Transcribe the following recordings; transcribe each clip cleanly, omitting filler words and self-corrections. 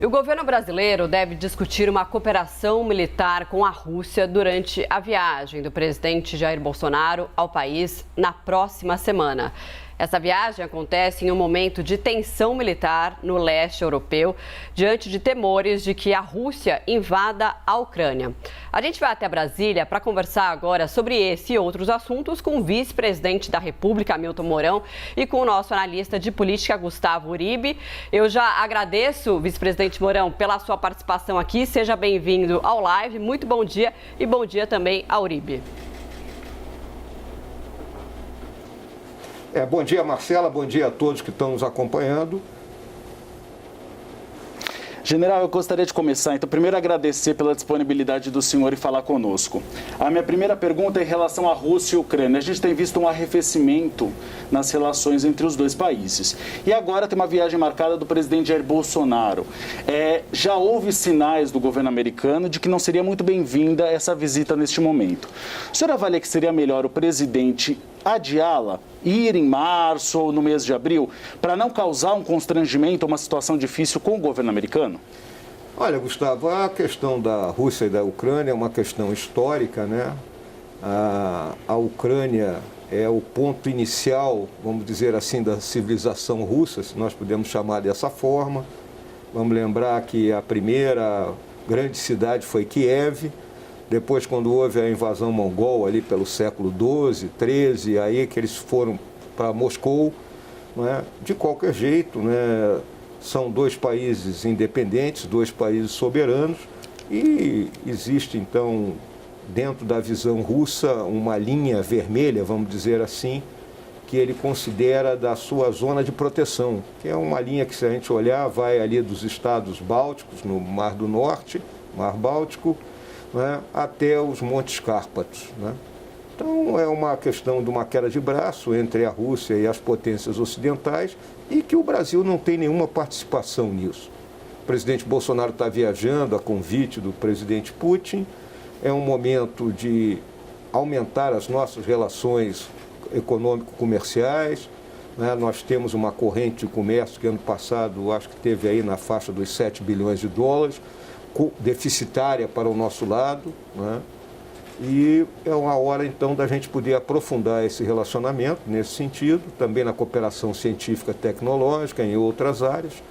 O governo brasileiro deve discutir uma cooperação militar com a Rússia durante a viagem do presidente Jair Bolsonaro ao país na próxima semana. Essa viagem acontece em um momento de tensão militar no leste europeu, diante de temores de que a Rússia invada a Ucrânia. A gente vai até Brasília para conversar agora sobre esse e outros assuntos com o vice-presidente da República, Hamilton Mourão, e com o nosso analista de política, Gustavo Uribe. Eu já agradeço, vice-presidente Mourão, pela sua participação aqui. Seja bem-vindo ao live. Muito bom dia e bom dia também ao Uribe. Bom dia, Marcela. Bom dia a todos que estão nos acompanhando. General, eu gostaria de começar, então, primeiro agradecer pela disponibilidade do senhor e falar conosco. A minha primeira pergunta é em relação à Rússia e à Ucrânia. A gente tem visto um arrefecimento nas relações entre os dois países. E agora tem uma viagem marcada do presidente Jair Bolsonaro. Já houve sinais do governo americano de que não seria muito bem-vinda essa visita neste momento. O senhor avalia que seria melhor o presidente adiá-la, ir em março ou no mês de abril, para não causar um constrangimento ou uma situação difícil com o governo americano? Olha, Gustavo, a questão da Rússia e da Ucrânia é uma questão histórica, né? A Ucrânia é o ponto inicial, vamos dizer assim, da civilização russa, se nós podemos chamar dessa forma. Vamos lembrar que a primeira grande cidade foi Kiev. Depois, quando houve a invasão mongol ali pelo século XII, XIII, aí que eles foram para Moscou, né? De qualquer jeito, né? São dois países independentes, dois países soberanos, e existe, então, dentro da visão russa, uma linha vermelha, vamos dizer assim, que ele considera da sua zona de proteção, que é uma linha que, se a gente olhar, vai ali dos estados bálticos, no Mar do Norte, Mar Báltico, né, até os Montes Cárpatos, né? Então é uma questão de uma queda de braço entre a Rússia e as potências ocidentais e que o Brasil não tem nenhuma participação nisso. O presidente Bolsonaro está viajando a convite do presidente Putin, é um momento de aumentar as nossas relações econômico-comerciais, né? Nós temos uma corrente de comércio que ano passado acho que teve aí na faixa dos 7 bilhões de dólares, deficitária para o nosso lado, né? E é uma hora então da gente poder aprofundar esse relacionamento nesse sentido, também na cooperação científica tecnológica, em outras áreas,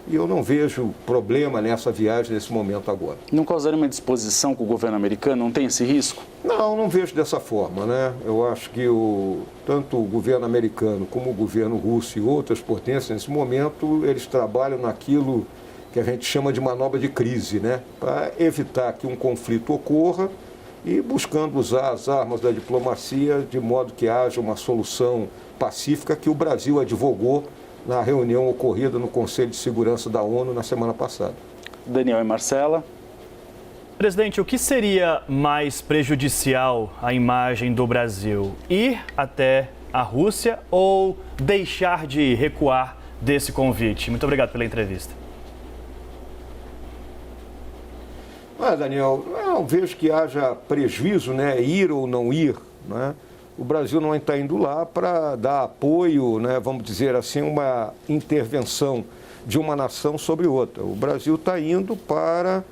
e eu não vejo problema nessa viagem nesse momento agora. Não causaria uma disposição com o governo americano? Não tem esse risco? Não vejo dessa forma, né? Eu acho que tanto o governo americano como o governo russo e outras potências, nesse momento, eles trabalham naquilo que a gente chama de manobra de crise, né? Para evitar que um conflito ocorra e buscando usar as armas da diplomacia de modo que haja uma solução pacífica que o Brasil advogou na reunião ocorrida no Conselho de Segurança da ONU na semana passada. Daniel e Marcela. Presidente, o que seria mais prejudicial à imagem do Brasil? Ir até a Rússia ou deixar de recuar desse convite? Muito obrigado pela entrevista. Daniel, eu vejo que haja prejuízo, né, ir ou não ir, né? O Brasil não está indo lá para dar apoio, né, vamos dizer assim, uma intervenção de uma nação sobre outra. O Brasil está indo para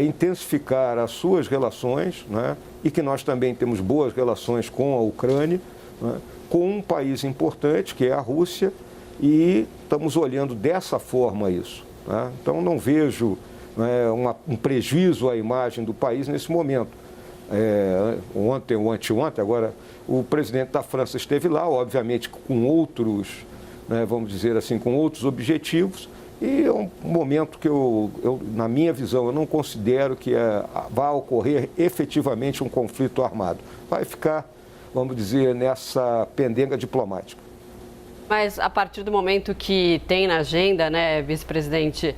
intensificar as suas relações, né, e que nós também temos boas relações com a Ucrânia, né, com um país importante, que é a Rússia, e estamos olhando dessa forma isso, né? Então não vejo um prejuízo à imagem do país nesse momento. Ontem ou anteontem, agora, o presidente da França esteve lá, obviamente com outros, né, vamos dizer assim, com outros objetivos, e é um momento que na minha visão, eu não considero que vá ocorrer efetivamente um conflito armado. Vai ficar, vamos dizer, nessa pendenga diplomática. Mas a partir do momento que tem na agenda, né, vice-presidente,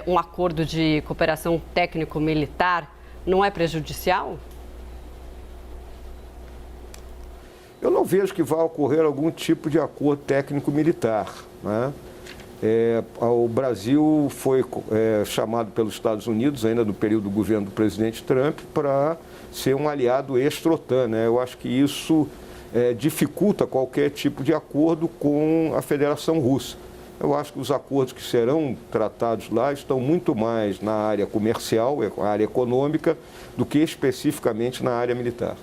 um acordo de cooperação técnico-militar, não é prejudicial? Eu não vejo que vá ocorrer algum tipo de acordo técnico-militar, né? O Brasil foi chamado pelos Estados Unidos, ainda no período do governo do presidente Trump, para ser um aliado extra-OTAN, né? Eu acho que isso dificulta qualquer tipo de acordo com a Federação Russa. Eu acho que os acordos que serão tratados lá estão muito mais na área comercial, na área econômica, do que especificamente na área militar.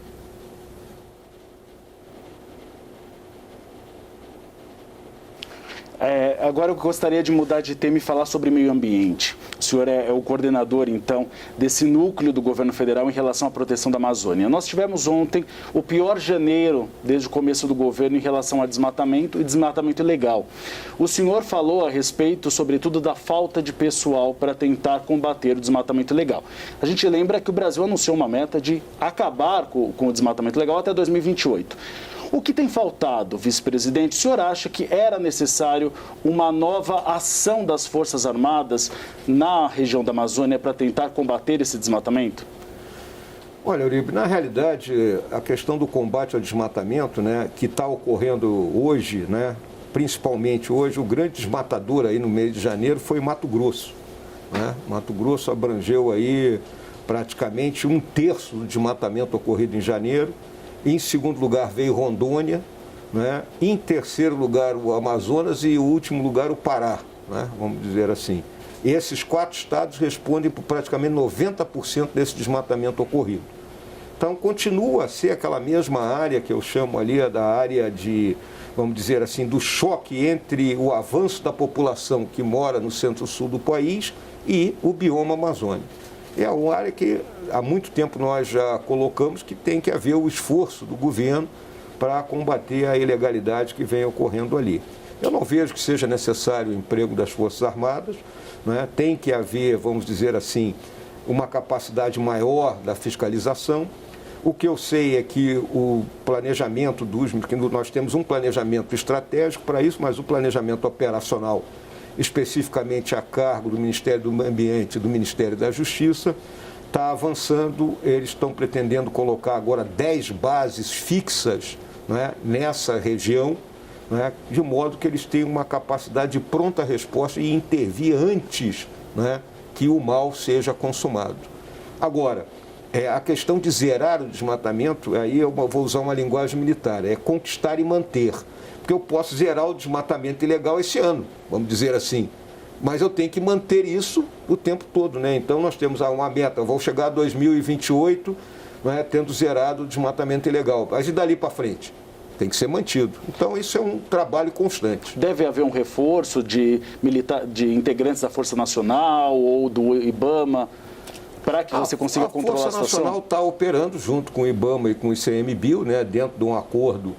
Agora eu gostaria de mudar de tema e falar sobre meio ambiente. O senhor é o coordenador, então, desse núcleo do governo federal em relação à proteção da Amazônia. Nós tivemos ontem o pior janeiro desde o começo do governo em relação a desmatamento e desmatamento ilegal. O senhor falou a respeito, sobretudo, da falta de pessoal para tentar combater o desmatamento ilegal. A gente lembra que o Brasil anunciou uma meta de acabar com o desmatamento ilegal até 2028. O que tem faltado, vice-presidente? O senhor acha que era necessário uma nova ação das Forças Armadas na região da Amazônia para tentar combater esse desmatamento? Olha, Uribe, na realidade, a questão do combate ao desmatamento, né, que está ocorrendo hoje, né, principalmente hoje, o grande desmatador aí no mês de janeiro foi Mato Grosso. Né? Mato Grosso abrangeu aí praticamente 1/3 do desmatamento ocorrido em janeiro. Em segundo lugar veio Rondônia, né? Em terceiro lugar o Amazonas e em último lugar o Pará, né? Vamos dizer assim. Esses 4 estados respondem por praticamente 90% desse desmatamento ocorrido. Então continua a ser aquela mesma área que eu chamo ali da área de, vamos dizer assim, do choque entre o avanço da população que mora no centro-sul do país e o bioma amazônico. É uma área que há muito tempo nós já colocamos que tem que haver o esforço do governo para combater a ilegalidade que vem ocorrendo ali. Eu não vejo que seja necessário o emprego das Forças Armadas, né? Tem que haver, vamos dizer assim, uma capacidade maior da fiscalização. O que eu sei é que o planejamento que nós temos um planejamento estratégico para isso, mas o planejamento operacional especificamente a cargo do Ministério do Meio Ambiente e do Ministério da Justiça, está avançando. Eles estão pretendendo colocar agora 10 bases fixas, né, nessa região, né, de modo que eles tenham uma capacidade de pronta resposta e intervir antes, né, que o mal seja consumado. Agora, a questão de zerar o desmatamento, aí eu vou usar uma linguagem militar, é conquistar e manter. Porque eu posso zerar o desmatamento ilegal esse ano, vamos dizer assim. Mas eu tenho que manter isso o tempo todo, né? Então nós temos uma meta, vou chegar a 2028, né, tendo zerado o desmatamento ilegal. Mas e dali para frente? Tem que ser mantido. Então isso é um trabalho constante. Deve haver um reforço de integrantes da Força Nacional ou do IBAMA para que você consiga controlar a situação? A Força Nacional está operando junto com o IBAMA e com o ICMBio, né, dentro de um acordo,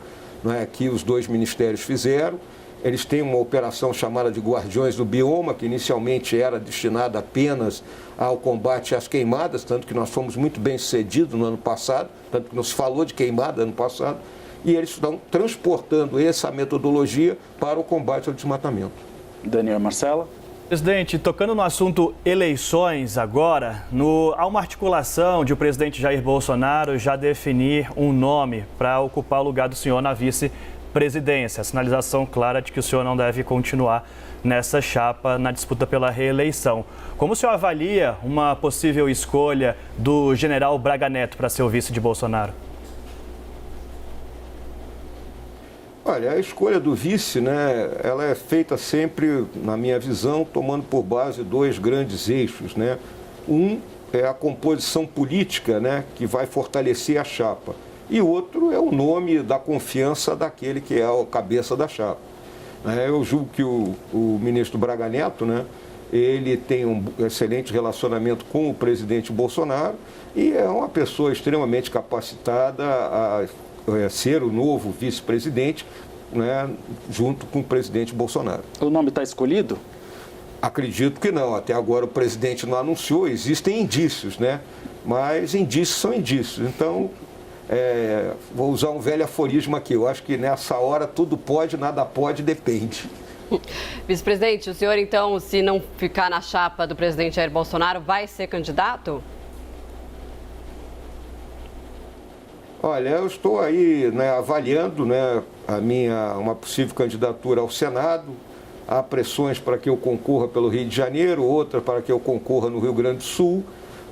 né, que os dois ministérios fizeram. Eles têm uma operação chamada de Guardiões do Bioma, que inicialmente era destinada apenas ao combate às queimadas, tanto que nós fomos muito bem sucedidos no ano passado, tanto que nos falou de queimada ano passado, e eles estão transportando essa metodologia para o combate ao desmatamento. Daniel Marcela. Presidente, tocando no assunto eleições agora, há uma articulação de o presidente Jair Bolsonaro já definir um nome para ocupar o lugar do senhor na vice-presidência. A sinalização clara de que o senhor não deve continuar nessa chapa na disputa pela reeleição. Como o senhor avalia uma possível escolha do general Braga Neto para ser o vice de Bolsonaro? Olha, a escolha do vice, né, ela é feita sempre, na minha visão, tomando por base 2 grandes eixos, né? Um é a composição política, né, que vai fortalecer a chapa. E outro é o nome da confiança daquele que é a cabeça da chapa. Eu julgo que o ministro Braga Neto, né, ele tem um excelente relacionamento com o presidente Bolsonaro e é uma pessoa extremamente capacitada a ser o novo vice-presidente, né, junto com o presidente Bolsonaro. O nome está escolhido? Acredito que não. Até agora o presidente não anunciou, existem indícios, né? Mas indícios são indícios. Então, vou usar um velho aforismo aqui. Eu acho que nessa hora tudo pode, nada pode, depende. Vice-presidente, o senhor então, se não ficar na chapa do presidente Jair Bolsonaro, vai ser candidato? Olha, eu estou aí, né, avaliando, né, uma possível candidatura ao Senado. Há pressões para que eu concorra pelo Rio de Janeiro, outra para que eu concorra no Rio Grande do Sul.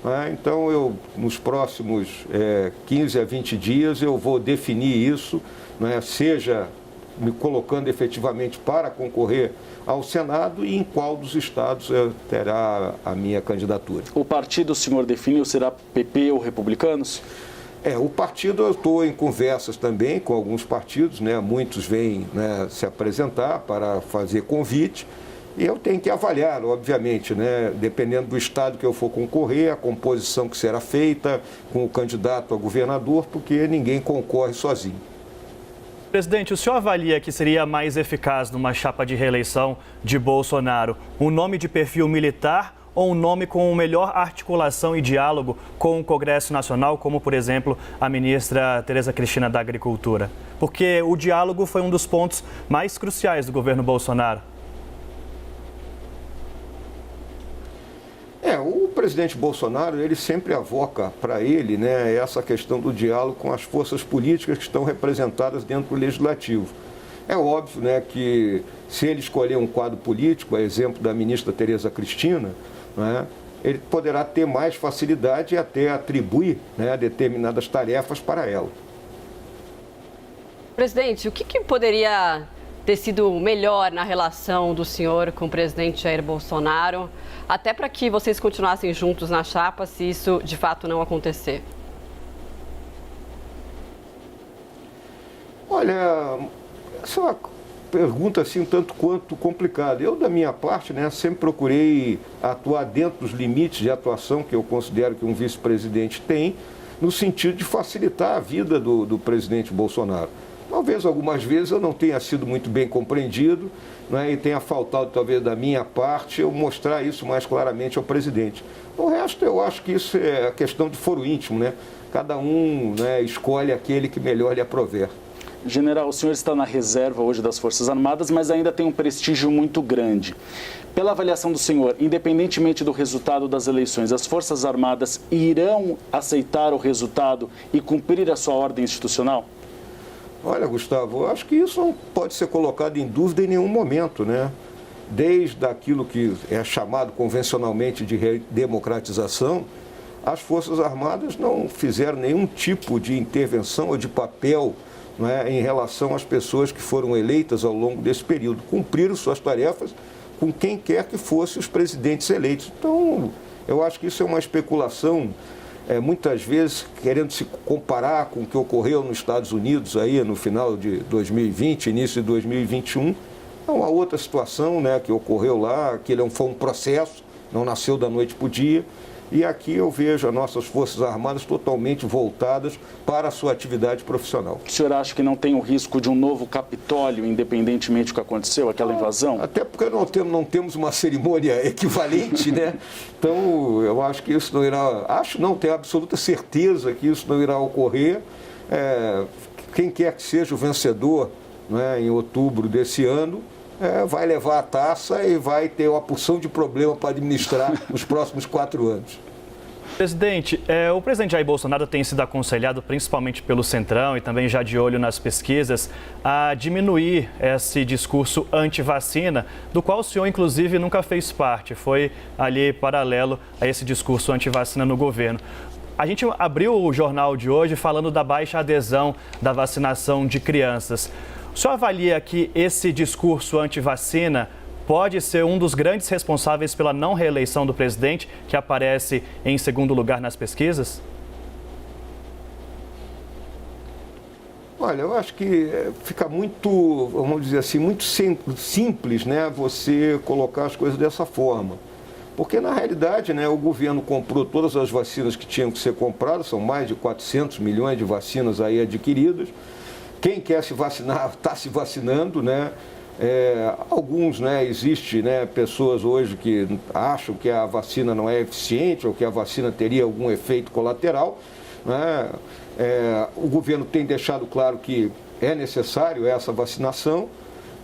Né? Então, nos próximos 15 a 20 dias, eu vou definir isso, né, seja me colocando efetivamente para concorrer ao Senado e em qual dos estados terá a minha candidatura. O partido o senhor definiu será PP ou Republicanos? O partido, eu estou em conversas também com alguns partidos, né? Muitos vêm, né, se apresentar para fazer convite e eu tenho que avaliar, obviamente, né, dependendo do estado que eu for concorrer, a composição que será feita com o candidato a governador, porque ninguém concorre sozinho. Presidente, o senhor avalia que seria mais eficaz numa chapa de reeleição de Bolsonaro um nome de perfil militar ou um nome com melhor articulação e diálogo com o Congresso Nacional, como, por exemplo, a ministra Tereza Cristina da Agricultura? Porque o diálogo foi um dos pontos mais cruciais do governo Bolsonaro. O presidente Bolsonaro, ele sempre avoca para ele, né, essa questão do diálogo com as forças políticas que estão representadas dentro do Legislativo. É óbvio, né, que se ele escolher um quadro político, a exemplo da ministra Tereza Cristina, né, ele poderá ter mais facilidade e até atribuir, né, determinadas tarefas para ela. Presidente, o que poderia ter sido melhor na relação do senhor com o presidente Jair Bolsonaro, até para que vocês continuassem juntos na chapa, se isso de fato não acontecer? Olha, essa é uma pergunta assim tanto quanto complicada. Eu, da minha parte, né, sempre procurei atuar dentro dos limites de atuação que eu considero que um vice-presidente tem, no sentido de facilitar a vida do presidente Bolsonaro. Talvez algumas vezes eu não tenha sido muito bem compreendido, né, e tenha faltado talvez da minha parte eu mostrar isso mais claramente ao presidente. O resto eu acho que isso é questão de foro íntimo, né? Cada um, né, escolhe aquele que melhor lhe aprover. General, o senhor está na reserva hoje das Forças Armadas, mas ainda tem um prestígio muito grande. Pela avaliação do senhor, independentemente do resultado das eleições, as Forças Armadas irão aceitar o resultado e cumprir a sua ordem institucional? Olha, Gustavo, eu acho que isso não pode ser colocado em dúvida em nenhum momento, né? Desde aquilo que é chamado convencionalmente de redemocratização, as Forças Armadas não fizeram nenhum tipo de intervenção ou de papel, né, em relação às pessoas que foram eleitas ao longo desse período. Cumpriram suas tarefas com quem quer que fossem os presidentes eleitos. Então, eu acho que isso é uma especulação, muitas vezes querendo se comparar com o que ocorreu nos Estados Unidos aí no final de 2020, início de 2021. É uma outra situação, né, que ocorreu lá, aquele foi um processo, não nasceu da noite para o dia. E aqui eu vejo as nossas Forças Armadas totalmente voltadas para a sua atividade profissional. O senhor acha que não tem o risco de um novo Capitólio, independentemente do que aconteceu, aquela invasão? Até porque não temos uma cerimônia equivalente, né? Então, eu acho que isso não irá... tenho absoluta certeza que isso não irá ocorrer. Quem quer que seja o vencedor, né, em outubro desse ano, vai levar a taça e vai ter uma porção de problema para administrar nos próximos 4 anos. Presidente, o presidente Jair Bolsonaro tem sido aconselhado, principalmente pelo Centrão e também já de olho nas pesquisas, a diminuir esse discurso anti-vacina, do qual o senhor, inclusive, nunca fez parte, foi ali paralelo a esse discurso anti-vacina no governo. A gente abriu o jornal de hoje falando da baixa adesão da vacinação de crianças. O senhor avalia que esse discurso anti-vacina pode ser um dos grandes responsáveis pela não reeleição do presidente, que aparece em segundo lugar nas pesquisas? Olha, eu acho que fica muito, vamos dizer assim, muito simples, né, você colocar as coisas dessa forma. Porque, na realidade, né, o governo comprou todas as vacinas que tinham que ser compradas, são mais de 400 milhões de vacinas aí adquiridas. Quem quer se vacinar está se vacinando, né? Alguns, né, existe, né, pessoas hoje que acham que a vacina não é eficiente ou que a vacina teria algum efeito colateral, né? O governo tem deixado claro que é necessário essa vacinação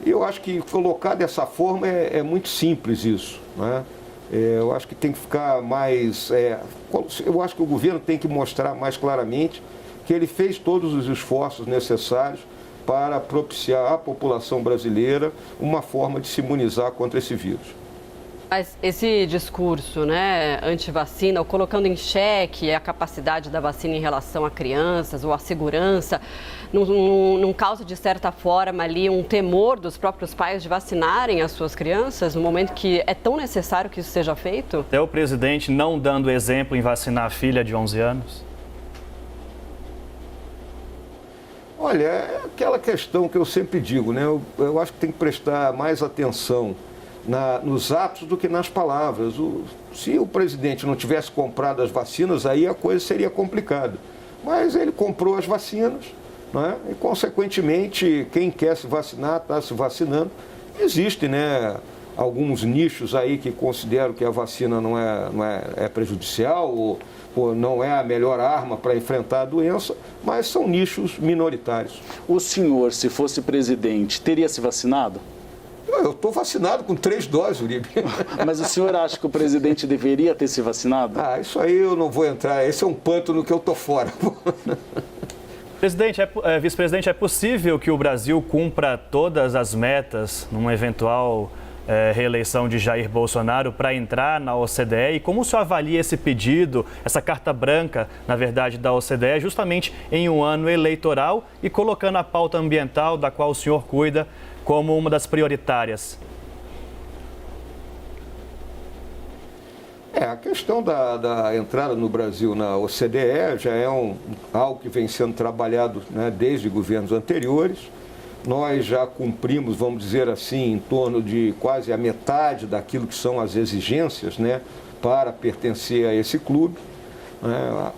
e eu acho que colocar dessa forma é muito simples isso, né? Eu acho que tem que ficar mais... eu acho que o governo tem que mostrar mais claramente que ele fez todos os esforços necessários para propiciar à população brasileira uma forma de se imunizar contra esse vírus. Mas esse discurso, né, anti-vacina, ou colocando em xeque a capacidade da vacina em relação a crianças ou a segurança, não causa, de certa forma, ali um temor dos próprios pais de vacinarem as suas crianças no momento que é tão necessário que isso seja feito? Até o presidente não dando exemplo em vacinar a filha de 11 anos? Olha, é aquela questão que eu sempre digo, né? Eu acho que tem que prestar mais atenção nos atos do que nas palavras. Se o presidente não tivesse comprado as vacinas, aí a coisa seria complicada. Mas ele comprou as vacinas, né? E, consequentemente, quem quer se vacinar está se vacinando. Existem, né, alguns nichos aí que consideram que a vacina não é prejudicial ou não é a melhor arma para enfrentar a doença, mas são nichos minoritários. O senhor, se fosse presidente, teria se vacinado? Eu estou vacinado com 3 doses, Uribe. Mas o senhor acha que o presidente deveria ter se vacinado? Isso aí eu não vou entrar, esse é um pântano que eu estou fora. Presidente, vice-presidente, é possível que o Brasil cumpra todas as metas numa eventual reeleição de Jair Bolsonaro para entrar na OCDE? E como o senhor avalia esse pedido, essa carta branca, na verdade, da OCDE, justamente em um ano eleitoral e colocando a pauta ambiental, da qual o senhor cuida, como uma das prioritárias? A questão da entrada no Brasil na OCDE já é algo que vem sendo trabalhado, né, desde governos anteriores. Nós já cumprimos, vamos dizer assim, em torno de quase a metade daquilo que são as exigências, né, para pertencer a esse clube.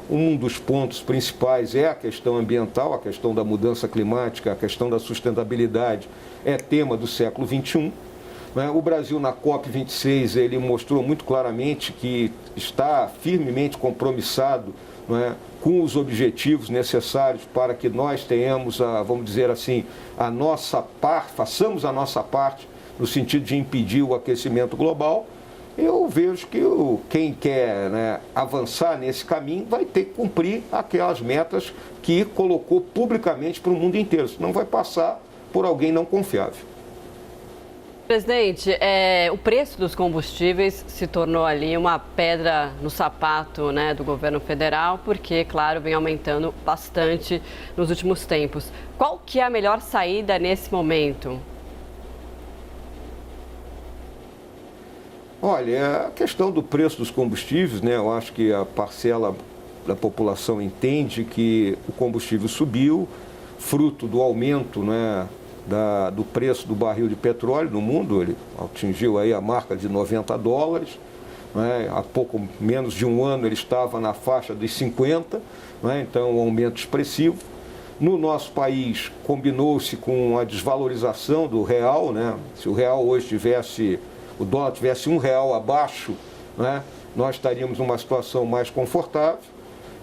Um dos pontos principais é a questão ambiental, a questão da mudança climática, a questão da sustentabilidade é tema do século XXI. O Brasil, na COP26, ele mostrou muito claramente que está firmemente compromissado, com os objetivos necessários para que nós tenhamos, vamos dizer assim, façamos a nossa parte no sentido de impedir o aquecimento global. Eu vejo que quem quer, né, avançar nesse caminho vai ter que cumprir aquelas metas que colocou publicamente para o mundo inteiro, senão vai passar por alguém não confiável. Presidente, o preço dos combustíveis se tornou ali uma pedra no sapato, né, do governo federal, porque, claro, vem aumentando bastante nos últimos tempos. Qual que é a melhor saída nesse momento? Olha, a questão do preço dos combustíveis, né, eu acho que a parcela da população entende que o combustível subiu, fruto do aumento, né, do preço do barril de petróleo no mundo. Ele atingiu aí a marca de $90, né? Há pouco menos de um ano ele estava na faixa dos 50, né? Então um aumento expressivo. No nosso país combinou-se com a desvalorização do real, né? Se o real hoje o dólar tivesse R$1 abaixo, né, nós estaríamos numa situação mais confortável.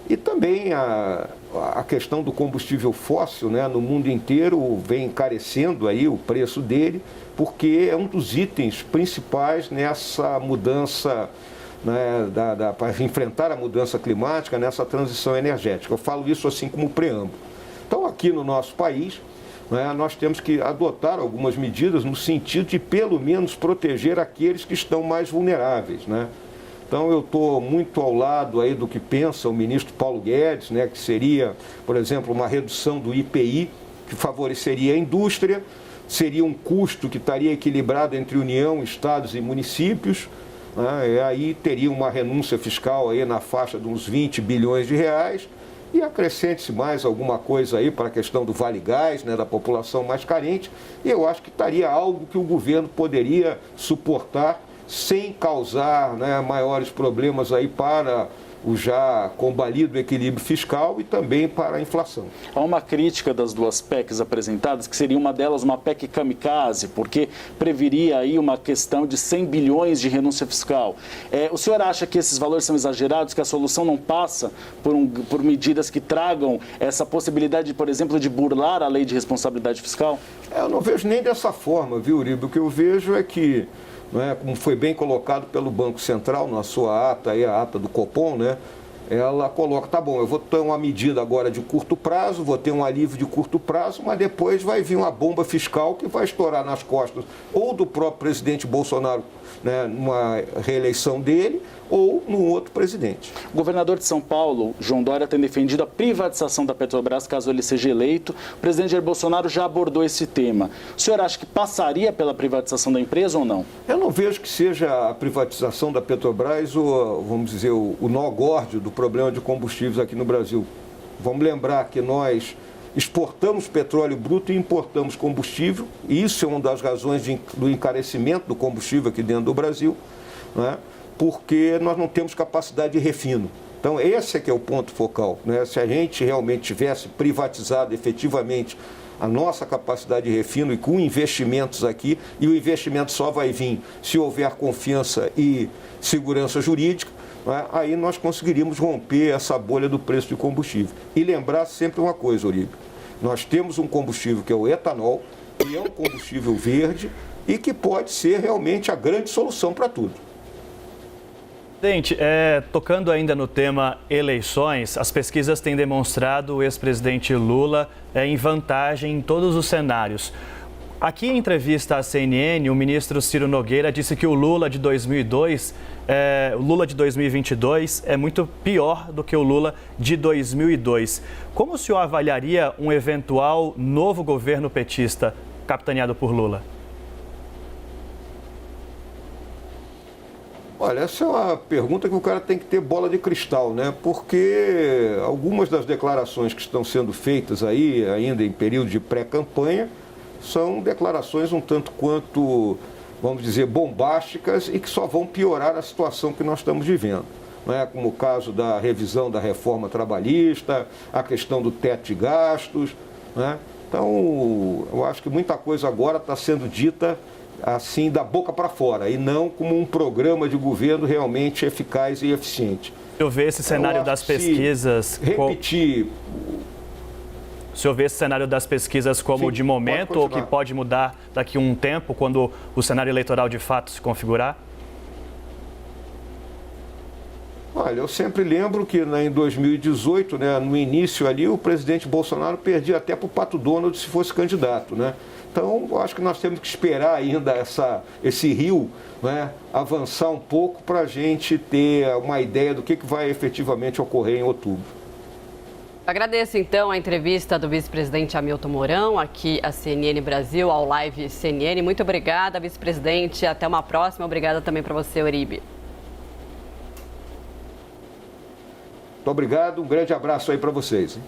E também a questão do combustível fóssil, né, no mundo inteiro vem encarecendo aí o preço dele, porque é um dos itens principais nessa mudança, né, para enfrentar a mudança climática, nessa transição energética. Eu falo isso assim como preâmbulo. Então, aqui no nosso país, né, nós temos que adotar algumas medidas no sentido de, pelo menos, proteger aqueles que estão mais vulneráveis, né? Então, eu estou muito ao lado aí do que pensa o ministro Paulo Guedes, né, que seria, por exemplo, uma redução do IPI, que favoreceria a indústria, seria um custo que estaria equilibrado entre União, estados e municípios, né, e aí teria uma renúncia fiscal aí na faixa de uns 20 bilhões de reais, e acrescente-se mais alguma coisa aí para a questão do Vale Gás, né, da população mais carente, e eu acho que estaria algo que o governo poderia suportar sem causar, né, maiores problemas aí para o já combalido equilíbrio fiscal e também para a inflação. Há uma crítica das duas PECs apresentadas, que seria uma delas uma PEC kamikaze, porque preveria aí uma questão de 100 bilhões de renúncia fiscal. O senhor acha que esses valores são exagerados, que a solução não passa por medidas que tragam essa possibilidade, por exemplo, de burlar a lei de responsabilidade fiscal? Eu não vejo nem dessa forma, viu, Uribe? O que eu vejo é que, como foi bem colocado pelo Banco Central na sua ata, a ata do Copom, né, ela coloca, tá bom, eu vou ter uma medida agora de curto prazo, vou ter um alívio de curto prazo, mas depois vai vir uma bomba fiscal que vai estourar nas costas ou do próprio presidente Bolsonaro, né, numa reeleição dele, ou no outro presidente. O governador de São Paulo, João Dória, tem defendido a privatização da Petrobras caso ele seja eleito. O presidente Jair Bolsonaro já abordou esse tema. O senhor acha que passaria pela privatização da empresa ou não? Eu não vejo que seja a privatização da Petrobras o, vamos dizer, o nó górdio do problema de combustíveis aqui no Brasil. Vamos lembrar que nós exportamos petróleo bruto e importamos combustível, e isso é uma das razões do encarecimento do combustível aqui dentro do Brasil, né? Porque nós não temos capacidade de refino. Então, esse é que é o ponto focal, né? Se a gente realmente tivesse privatizado efetivamente a nossa capacidade de refino e com investimentos aqui, e o investimento só vai vir se houver confiança e segurança jurídica, né? Aí nós conseguiríamos romper essa bolha do preço de combustível. E lembrar sempre uma coisa, Uribe, nós temos um combustível que é o etanol, que é um combustível verde e que pode ser realmente a grande solução para tudo. Presidente, tocando ainda no tema eleições, as pesquisas têm demonstrado o ex-presidente Lula em vantagem em todos os cenários. Aqui em entrevista à CNN, o ministro Ciro Nogueira disse que o Lula de 2022 é muito pior do que o Lula de 2002. Como o senhor avaliaria um eventual novo governo petista capitaneado por Lula? Olha, essa é uma pergunta que o cara tem que ter bola de cristal, né? Porque algumas das declarações que estão sendo feitas aí, ainda em período de pré-campanha, são declarações um tanto quanto, vamos dizer, bombásticas e que só vão piorar a situação que nós estamos vivendo. Né? Como o caso da revisão da reforma trabalhista, a questão do teto de gastos, né? Então, eu acho que muita coisa agora está sendo dita assim da boca para fora e não como um programa de governo realmente eficaz e eficiente. Eu vejo esse cenário das pesquisas. Repetir. O senhor vê esse cenário das pesquisas como de momento ou que pode mudar daqui a um tempo, quando o cenário eleitoral de fato se configurar? Olha, eu sempre lembro que em 2018, né, no início ali, o presidente Bolsonaro perdia até para o Pato Donald se fosse candidato, né? Então, eu acho que nós temos que esperar ainda esse rio, né, avançar um pouco para a gente ter uma ideia do que vai efetivamente ocorrer em outubro. Agradeço, então, a entrevista do vice-presidente Hamilton Mourão, aqui à CNN Brasil, ao Live CNN. Muito obrigada, vice-presidente. Até uma próxima. Obrigada também para você, Uribe. Muito obrigado. Um grande abraço aí para vocês, hein?